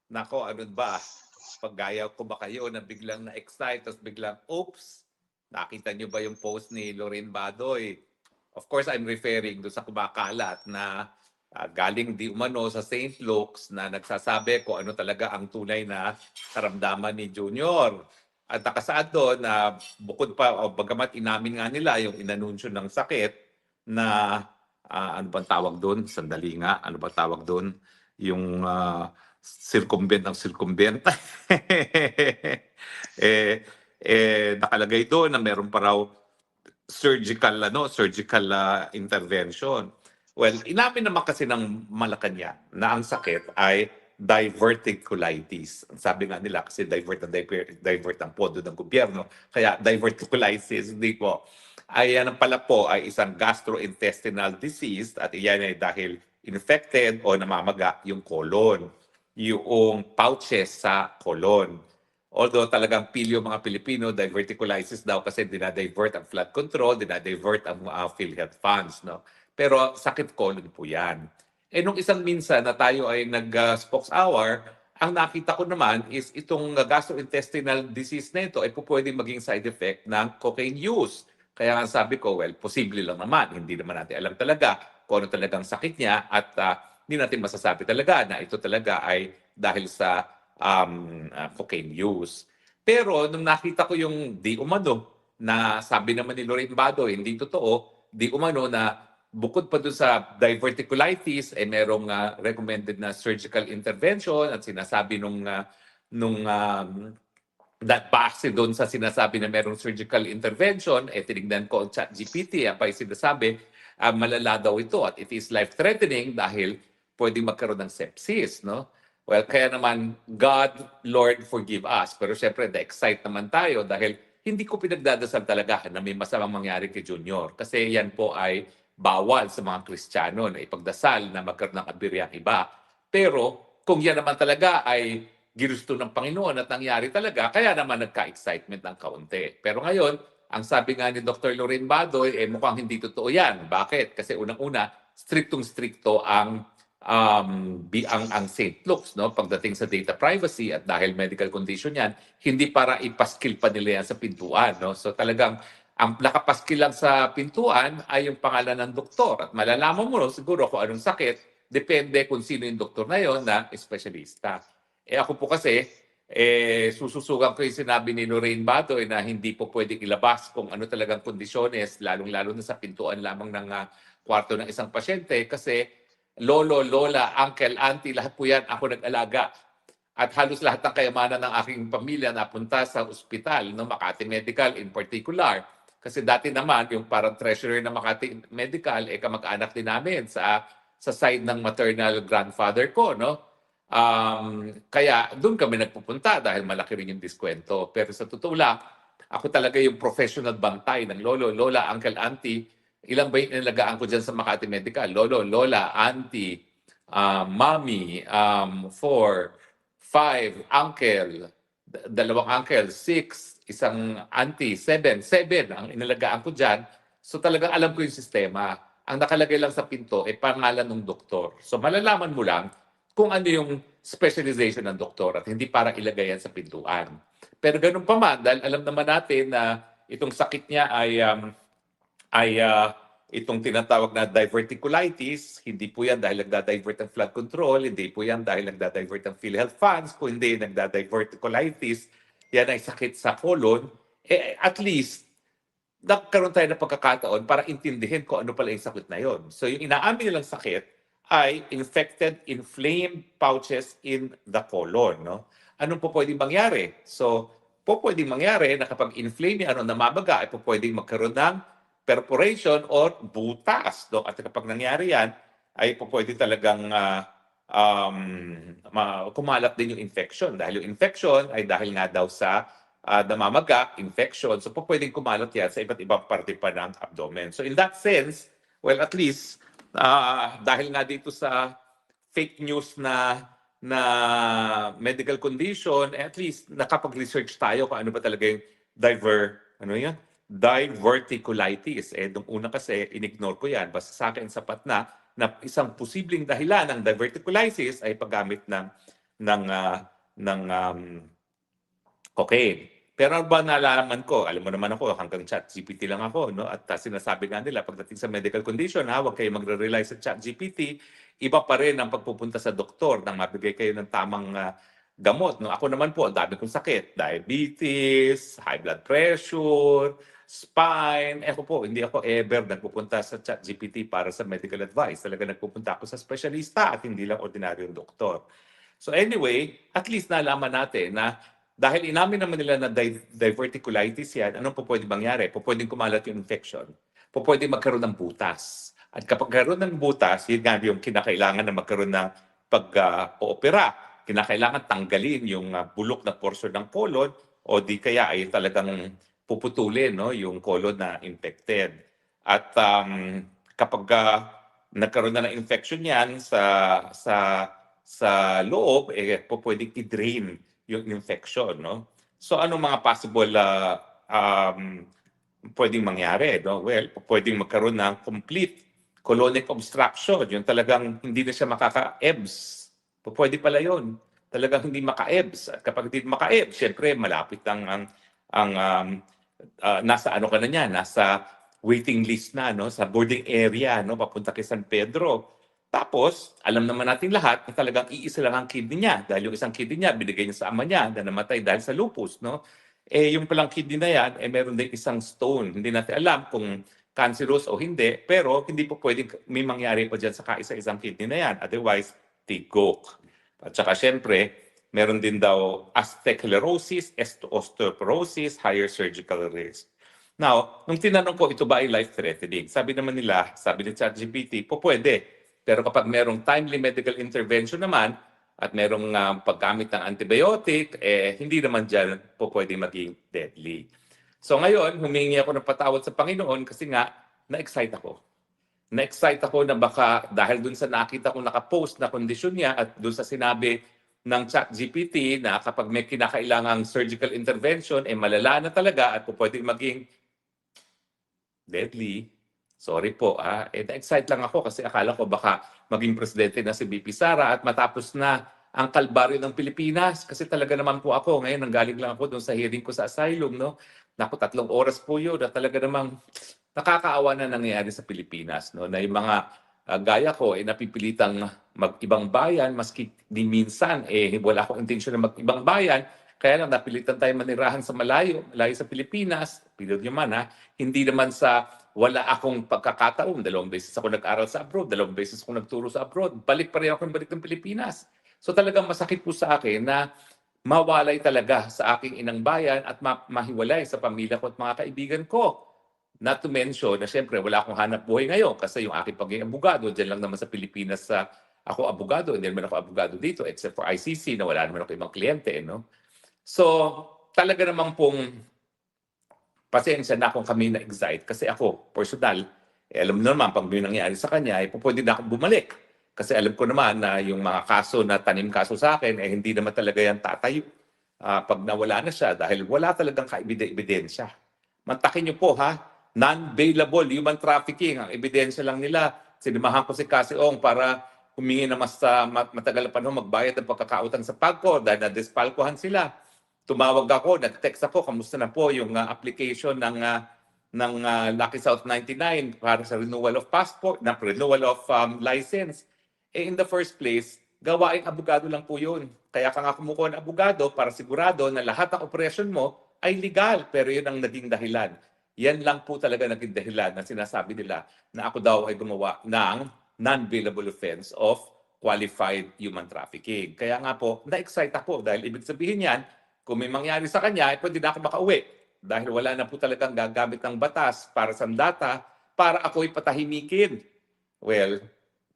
Nako, ano ba? Paggaya ko ba kayo na biglang na-excite, tapos biglang, oops, nakita niyo ba yung post ni Lorraine Badoy? Of course, I'm referring do sa kumakalat na galing di umano sa St. Luke's na nagsasabi kung ano talaga ang tunay na karamdaman ni Junior. At nakasaad doon na bukod pa, o bagamat inamin nga nila yung inanunsyo ng sakit na, ano bang tawag doon? Sandali nga, ano bang tawag doon? Yung circumvent ng circumvent. Nakalagay doon na meron pa raw surgical intervention. Well, inamin naman kasi ng Malacanang na ang sakit ay diverticulitis. Ang sabi nga nila kasi divert ang pondo ng gobyerno, kaya diverticulitis, hindi po. Ay yan pala po ay isang gastrointestinal disease at iyan ay dahil infected o namamaga yung colon, yung pouches sa colon. Although talagang pilyo mga Pilipino, diverticulitis daw kasi dinadivert ang flood control, dinadivert ang PhilHealth funds. No? Pero sakit colon po yan. Nung isang minsan na tayo ay nag-spokes hour, ang nakita ko naman is itong gastrointestinal disease na ito ay po pwedeng maging side effect ng cocaine use. Kaya nga sabi ko, well, posible lang naman. Hindi naman natin alam talaga kung ano talagang sakit niya at hindi natin masasabi talaga na ito talaga ay dahil sa cocaine use. Pero nung nakita ko yung di umano na sabi naman ni Lorraine Badoy, hindi totoo, di umano na bukod pa doon sa diverticulitis, merong recommended na surgical intervention at sinasabi that base doon sa sinasabi na merong surgical intervention, tinignan ko ang ChatGPT, pa yung sinasabi, malala daw ito at it is life-threatening dahil pwedeng magkaroon ng sepsis, no? Well, kaya naman, God, Lord, forgive us. Pero syempre, na-excite naman tayo dahil hindi ko pinagdadasal talaga na may masamang mangyari kay Junior. Kasi yan po ay bawal sa mga Kristiyano na ipagdasal na magkaroon ng kabirya iba. Pero kung yan naman talaga ay ginusto ng Panginoon at nangyari talaga, kaya naman nagka-excitement ng kaunti. Pero ngayon, ang sabi nga ni Dr. Lorraine Badoy, mukhang hindi totoo yan. Bakit? Kasi unang-una, striktong-strikto ang St. Luke's, no? Pagdating sa data privacy at dahil medical condition yan, hindi para ipaskil pa nila yan sa pintuan. No? So talagang ang nakapaskil lang sa pintuan ay yung pangalan ng doktor. At malalaman mo siguro kung anong sakit, depende kung sino yung doktor na yon na espesyalista. Ako po kasi, sususugan ko yung sinabi ni Lorraine Badoy na hindi po pwedeng ilabas kung ano talagang kondisyones, lalong-lalo na sa pintuan lamang ng kwarto ng isang pasyente kasi lolo, lola, uncle, auntie, lahat po yan ako nag-alaga. At halos lahat ng kayamanan ng aking pamilya napunta sa ospital, no, Makati Medical in particular. Kasi dati naman, yung parang treasurer ng Makati Medical, kamag-anak din namin sa side ng maternal grandfather ko, no? Kaya doon kami nagpupunta dahil malaki rin yung diskwento. Pero sa totoo lang, ako talaga yung professional bantay ng lolo, lola, uncle, auntie. Ilan ba yung inalagaan ko dyan sa Makati Medical? Lolo, lola, auntie, mommy, 4, 5, uncle, dalawang uncle, 6, isang auntie, 7 ang inalagaan ko dyan. So talagang alam ko yung sistema. Ang nakalagay lang sa pinto ay pangalan ng doktor. So malalaman mo lang kung ano yung specialization ng doktor at hindi para ilagay yan sa pintuan. Pero ganun pa man, dahil alam naman natin na itong sakit niya ay itong tinatawag na diverticulitis, hindi po yan dahil nagda-divert ng flood control, hindi po yan dahil nagda-divert ng PhilHealth funds, kung hindi nagda-diverticulitis, yan ay sakit sa colon, at least nagkaroon tayo ng pagkakataon para intindihin kung ano pala yung sakit na yon. So yung inaamin nilang sakit ay infected, inflamed pouches in the colon. No? Anong po pwedeng mangyari? So, po pwedeng mangyari na kapag inflame yan o namabaga, ay po pwedeng magkaroon ng perforation or butas. No? At kapag nangyari yan, ay po pwede talagang kumalat din yung infection. Dahil yung infection ay dahil nga daw sa namamaga, infection. So po pwedeng kumalat yan sa iba't ibang parte pa ng abdomen. So in that sense, well, at least dahil nga dito sa fake news na medical condition, at least nakapag-research tayo kung ano ba talaga yung diverticulitis. Nung una kasi, inignore ko yan. Basta sa akin, sapat na isang posibleng dahilan ng diverticulitis ay paggamit ng ng, ng cocaine. Pero ano ba nalalaman ko, alam mo naman ako, hanggang ChatGPT lang ako, no? At sinasabi nga nila, pagdating sa medical condition, huwag kayo magre-rely sa ChatGPT. Iba pa rin ang pagpupunta sa doktor nang mabigay kayo ng tamang gamot. No? Ako naman po, ang dami kong sakit. Diabetes, high blood pressure, spine. Ako po, hindi ako ever nagpupunta sa ChatGPT para sa medical advice. Talaga nagpupunta ako sa specialista at hindi lang ordinaryong doktor. So anyway, at least nalaman natin na dahil inamin naman nila na diverticulitis yan, anong po pwede mangyari? Po pwedeng kumalat yung infection. Po pwede magkaroon ng butas. At kapag karoon ng butas, yun nga yung kinakailangan na magkaroon ng pag-oopera. Kinakailangan tanggalin yung bulok na portion ng colon o di kaya ay talagang puputulin no, yung colon na infected. At kapag nagkaroon na ng infection yan sa loob, po pwedeng i-drain yung infection, no? So ano mga possible pwedeng mangyari, no? Well, pwedeng magkaroon ng complete colonic obstruction, yung talagang hindi na siya makaka-EBS. Pwede pala yun. Talagang hindi maka-EBS. At kapag hindi maka-EBS, syempre malapit nasa ano ka na niya, nasa waiting list na, no? Sa boarding area, no? Papunta kay San Pedro. Tapos, alam naman natin lahat na talagang iisa lang ang kidney niya dahil yung isang kidney niya binigay niya sa ama niya na namatay dahil sa lupus, no? Yung palang kidney na yan, meron din isang stone. Hindi natin alam kung cancerous o hindi, pero hindi po pwedeng may mangyari pa dyan sa kaisa-isang kidney na yan. Otherwise, tigok. At saka syempre, meron din daw asthenclerosis, osteoporosis, higher surgical risk. Now, nung tinanong ko ito ba ay life-threatening, sabi naman nila, sabi ni ChatGPT, po pwede. Pero kapag merong timely medical intervention naman at merong paggamit ng antibiotic, hindi naman dyan po pwede maging deadly. So ngayon, humingi ako ng patawad sa Panginoon kasi nga, na-excite ako. Na-excite ako na baka dahil dun sa nakita ko nakapost na kondisyon niya at dun sa sinabi ng ChatGPT na kapag may kinakailangang surgical intervention, malala na talaga at po pwede maging deadly. Sorry po, na-excite lang ako kasi akala ko baka maging presidente na si BP Sara at matapos na ang kalbaryo ng Pilipinas. Kasi talaga naman po ako, ngayon nanggaling lang ako doon sa hearing ko sa asylum, no? Naku, 3 oras po yun na talaga namang nakakaawa na nangyayari sa Pilipinas, no? Na yung mga gaya ko, napipilitang mag-ibang bayan, maski di minsan, wala akong intensyon na mag-ibang bayan, kaya lang napilitan tayo manirahan sa malayo sa Pilipinas, pilod nyo man hindi naman sa wala akong pagkakataon. 2 beses ako nag-aral sa abroad, 2 beses ako nagturo sa abroad. Balik pa rin ako balik ng Pilipinas. So talagang masakit po sa akin na mawalay talaga sa aking inang bayan at mahiwalay sa pamilya ko at mga kaibigan ko. Not to mention na siyempre wala akong hanap buhay ngayon kasi yung aking pagiging abogado, dyan lang naman sa Pilipinas ako abogado, hindi naman ako abogado dito except for ICC na wala naman ako ibang kliyente. No? So talaga namang pong pasensya na kung kami na-excite kasi ako, personal, alam mo naman, pag may nangyari sa kanya, pwede na akong bumalik. Kasi alam ko naman na yung mga kaso na tanim kaso sa akin, hindi naman talaga yan tatayo pag nawala na siya dahil wala talagang ebidensya. Mantakin niyo po non-bailable human trafficking. Ang ebidensya lang nila, sinimahan ko si Cassie Ong para humingi na mas matagal na panahon magbayad ng pagkakautang sa PAGCOR dahil na-despalcohan sila. Tumawag ako, nag-text ako, kamusta na po yung application ng Lucky South 99 para sa renewal of passport, na renewal of license. In the first place, gawaing abogado lang po yun. Kaya ka nga kumukuha ng abogado para sigurado na lahat ng operasyon mo ay legal, pero yun ang naging dahilan. Yan lang po talaga naging dahilan na sinasabi nila na ako daw ay gumawa ng non-bailable offense of qualified human trafficking. Kaya nga po, na-excite ako dahil ibig sabihin yan, kung may mangyari sa kanya, pwede na ako makauwi. Dahil wala na po talagang gagamit ng batas para sa data para ako'y patahimikin. Well,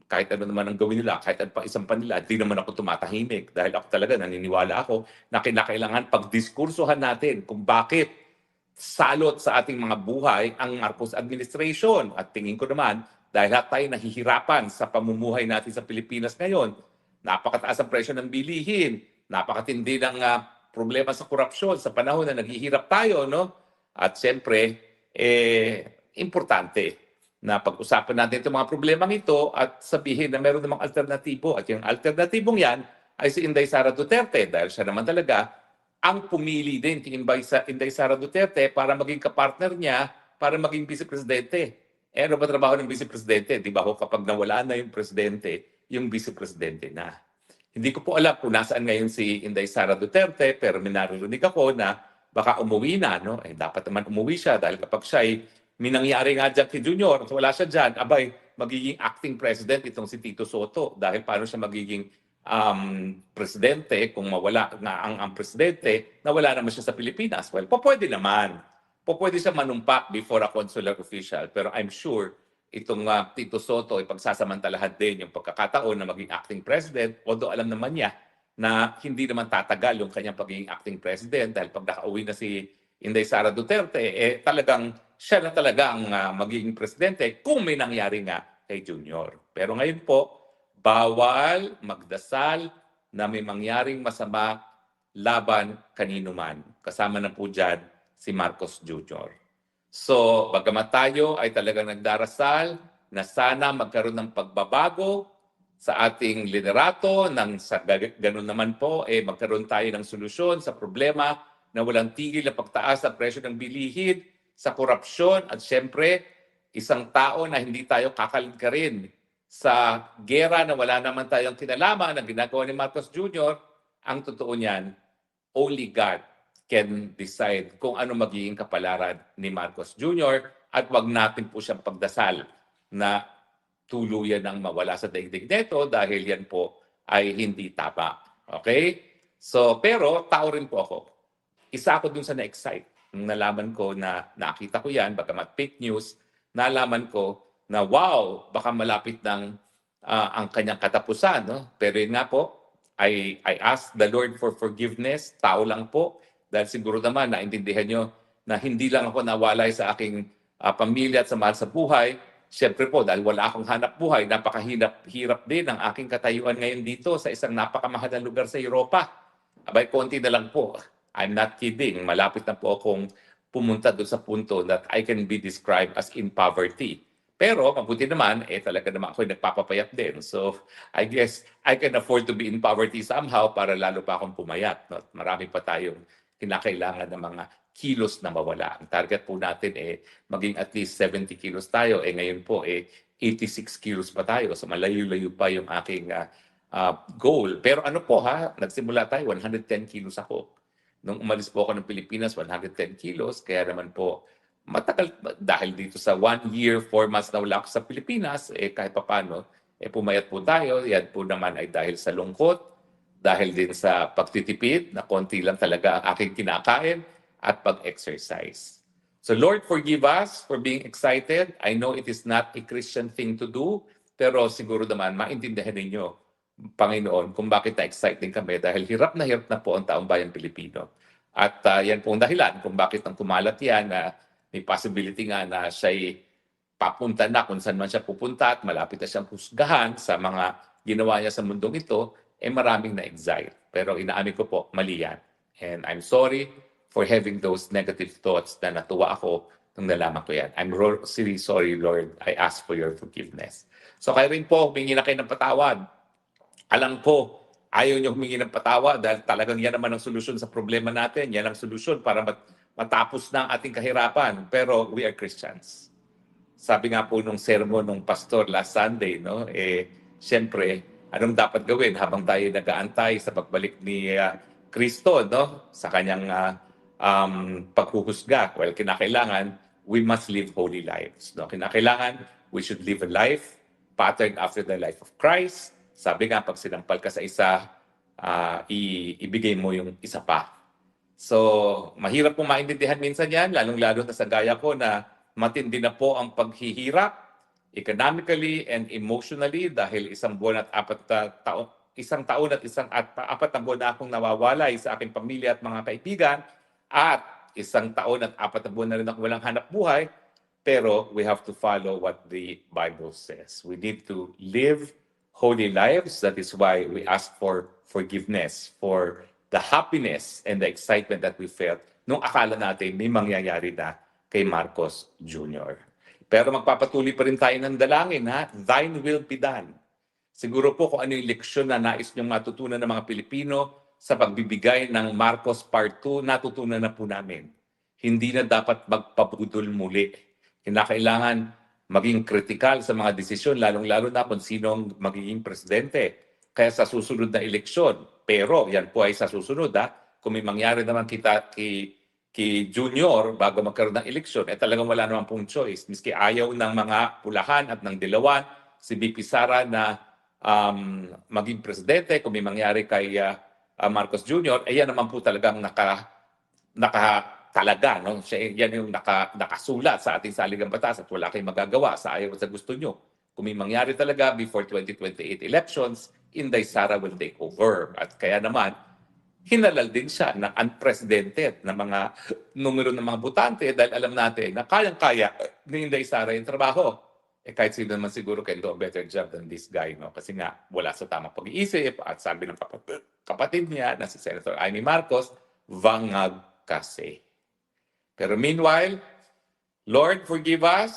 kahit ano naman ang gawin nila, kahit ano pa isang panila, di naman ako tumatahimik. Dahil ako talaga naniniwala ako na kinakailangan pagdiskursuhan natin kung bakit salot sa ating mga buhay ang Marcos administration. At tingin ko naman, dahil tayo nahihirapan sa pamumuhay natin sa Pilipinas ngayon, napakataas ang presyo ng bilihin, napakatindi ng problema sa korupsyon sa panahon na naghihirap tayo, no? At siyempre, importante na pag-usapan natin itong mga problemang ito at sabihin na meron namang alternatibo. At yung alternatibong yan ay si Inday Sara Duterte dahil siya naman talaga ang pumili din kay Inday Sara Duterte para maging kapartner niya para maging vice-presidente. Eh ano ba trabaho ng vice-presidente? Di ba ho kapag nawala na yung presidente, yung vice-presidente na. Hindi ko po alam kung nasaan ngayon si Inday Sara Duterte pero may naririnig ako na baka umuwi na. No? Eh, dapat naman umuwi siya dahil kapag siya ay may nangyari nga dyan kay Junior at wala siya dyan, abay, magiging acting president itong si Tito Soto dahil paano siya magiging presidente kung mawala nga ang presidente na wala naman siya sa Pilipinas. Well, pwede naman. Pwede siya manumpa before a consular official pero I'm sure itong Tito Soto ay pagsasamantalahan din yung pagkakataon na maging acting president although alam naman niya na hindi naman tatagal yung kanyang pagiging acting president dahil pag nakauwi na si Inday Sara Duterte, eh talagang siya na talaga ang magiging presidente kung may nangyari nga kay Junior. Pero ngayon po, bawal magdasal na may mangyaring masama laban kanino man. Kasama na po dyan si Marcos Jr. So, bagamat tayo ay talagang nagdarasal na sana magkaroon ng pagbabago sa ating liderato, nang sa ganun naman po, eh magkaroon tayo ng solusyon sa problema na walang tigil na pagtaas sa presyo ng bilihin, sa korupsyon, at syempre, isang tao na hindi tayo kakalikarin sa gera na wala naman tayong kinalaman na ginagawa ni Marcos Jr., ang totoo niyan, only God can decide kung ano magiging kapalaran ni Marcos Jr. at wag natin po siyang pagdasal na tuluyan ng mawala sa daigdig nito dahil yan po ay hindi tama. Okay? So, pero tao rin po ako. Isa ako dun sa na-excite. Nung nalaman ko na nakita ko yan, bagamat fake news, nalaman ko na wow, baka malapit ng ang kanyang katapusan. No? Pero yun nga po, I asked the Lord for forgiveness. Tao lang po. Dahil siguro naman naintindihan nyo na hindi lang ako nawalay sa aking pamilya at sa mahal sa buhay. Siyempre po, dahil wala akong hanap buhay, napakahirap din ang aking katayuan ngayon dito sa isang napakamahal na lugar sa Europa. Abay, konti na lang po. I'm not kidding. Malapit na po akong pumunta doon sa punto that I can be described as in poverty. Pero mabuti naman, talaga naman ako nagpapapayat din. So I guess I can afford to be in poverty somehow para lalo pa akong pumayat. No? Marami pa tayong kinakailangan ng mga kilos na mawala. Ang target po natin maging at least 70 kilos tayo. Ngayon po 86 kilos pa tayo. So malayo-layo pa yung aking goal. Pero ano po nagsimula tayo, 110 kilos ako. Nung umalis po ako ng Pilipinas, 110 kilos. Kaya naman po, matagal, dahil dito sa 1 year, 4 months na wala ako sa Pilipinas, kahit papano, pumayat po tayo. Yan po naman ay dahil sa lungkot, dahil din sa pagtitipid, na konti lang talaga ang aking kinakain, at pag-exercise. So Lord, forgive us for being excited. I know it is not a Christian thing to do, pero siguro naman, maintindihan ninyo, Panginoon, kung bakit na-exciting kami dahil hirap na po ang taong bayan Pilipino. At yan po ang dahilan kung bakit nang kumalat yan na may possibility nga na siya'y papunta na kung saan man siya pupunta at malapit na siyang husgahan sa mga ginawa niya sa mundong ito, maraming na-excite. Pero inaamin ko po, mali yan. And I'm sorry for having those negative thoughts na natuwa ako nung nalaman ko yan. I'm really sorry, Lord. I ask for your forgiveness. So kayo rin po, humingi na kayo ng patawad. Alam ko, ayaw niyo humingi ng patawad dahil talagang yan naman ang solusyon sa problema natin. Yan ang solusyon para matapos na ang ating kahirapan. Pero we are Christians. Sabi nga po nung sermon ng pastor last Sunday, no? Siyempre, anong dapat gawin habang tayo nag-aantay sa pagbalik ni Kristo, no? Sa kanyang paghuhusga. Well, kinakailangan, we must live holy lives. No? Kinakailangan, we should live a life patterned after the life of Christ. Sabi nga, pag sinampal ka sa isa, ibigay mo yung isa pa. So, mahirap pong maintindihan minsan yan, lalong-lalo na sa gaya ko na matindi na po ang paghihirap economically and emotionally dahil isang taon at apat na buwan na akong nawawalay sa aking pamilya at mga kaibigan at isang taon at 4 na buwan na rin ako walang hanap buhay. Pero we have to follow what the Bible says. We need to live holy lives. That is why we ask for forgiveness, for the happiness and the excitement that we felt nung akala natin may mangyayari na kay Marcos Jr. Pero magpapatuloy pa rin tayo ng dalangin, Thine will be done. Siguro po kung ano yung leksyon na nais niyong matutunan ng mga Pilipino sa pagbibigay ng Marcos Part 2, natutunan na po namin. Hindi na dapat magpabudol muli. Kinakailangan maging kritikal sa mga desisyon, lalong-lalo na kung sinong magiging presidente. Kaya sa susunod na eleksyon, pero yan po ay sa susunod, kung may mangyari naman kay Junior bago magkaroon ng eleksyon, talagang wala naman pong choice. Miski ayaw ng mga pulahan at ng dilawan, si BP Sara na maging presidente, kung may mangyari kay Marcos Jr., yan naman po talagang nakatalaga. No? Yan yung nakasulat sa ating saligang batas at wala kayong magagawa sa ayaw at sa gusto nyo. Kung may mangyari talaga before 2028 elections, Inday Sara will take over. At kaya naman, hinalal din siya ng unprecedented na mga numero ng mga botante dahil alam natin na kayang-kaya ni Inday Sara yung trabaho. Kahit sino naman siguro can do a better job than this guy, no? Kasi nga, wala sa tamang pag-iisip at sabi ng kapatid niya na si Senator Amy Marcos, vangag kasi. Pero meanwhile, Lord, forgive us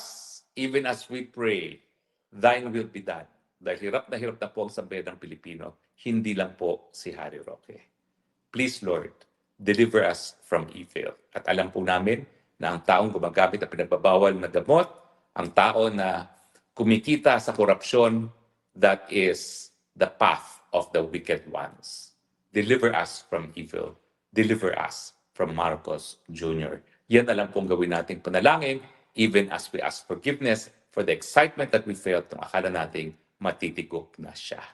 even as we pray, thine will be done. Dahil hirap na po ang sambayan ng Pilipino, hindi lang po si Harry Roque. Please, Lord, deliver us from evil. At alam po namin na ang taong gumagamit ng pinagbabawal na gamot, ang tao na kumikita sa korupsyon, that is the path of the wicked ones. Deliver us from evil. Deliver us from Marcos Jr. Yan na lang pong gawin nating panalangin, even as we ask forgiveness for the excitement that we felt nung akala nating matitigok na siya.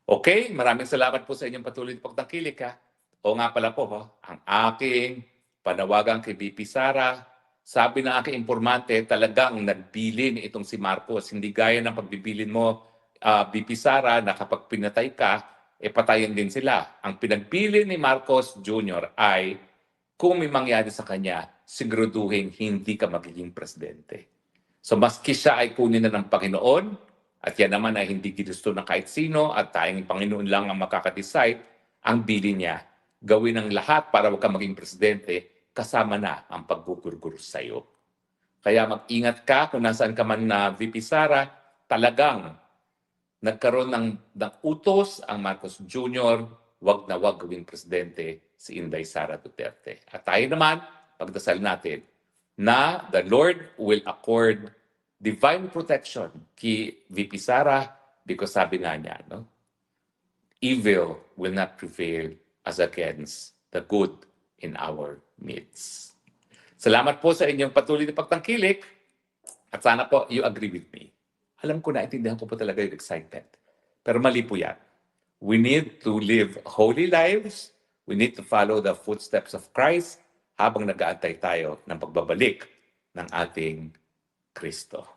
Okay, maraming salamat po sa inyong patuloy na pagtangkilik. O nga pala po, ang aking panawagan kay BP Sara, sabi ng aking informante, talagang nagbilin itong si Marcos. Hindi gaya ng pagbibilin mo, BP Sara, na kapag pinatay ka, patayin din sila. Ang pinagbilin ni Marcos Jr. ay kung may mangyari sa kanya, siguraduhin hindi ka magiging presidente. So maski siya ay kunin na ng Panginoon, at yan naman ay hindi ginusto ng kahit sino at tayong Panginoon lang ang makakadecide, ang bilin niya, gawin ang lahat para huwag ka maging presidente, kasama na ang paggugurgur sa iyo. Kaya mag-ingat ka kung nasaan ka man na VP Sara, talagang nagkaroon ng utos ang Marcos Jr., wag na wag gawing presidente si Inday Sara Duterte. At tayo naman, pagdasal natin na the Lord will accord divine protection kay VP Sara because sabi nga niya, no? Evil will not prevail as against the good in our midst. Salamat po sa inyong patuloy na pagtangkilik at sana po you agree with me. Alam ko na, intindihan ko po talaga yung excitement. Pero mali po yan. We need to live holy lives. We need to follow the footsteps of Christ habang nag-aantay tayo ng pagbabalik ng ating Kristo.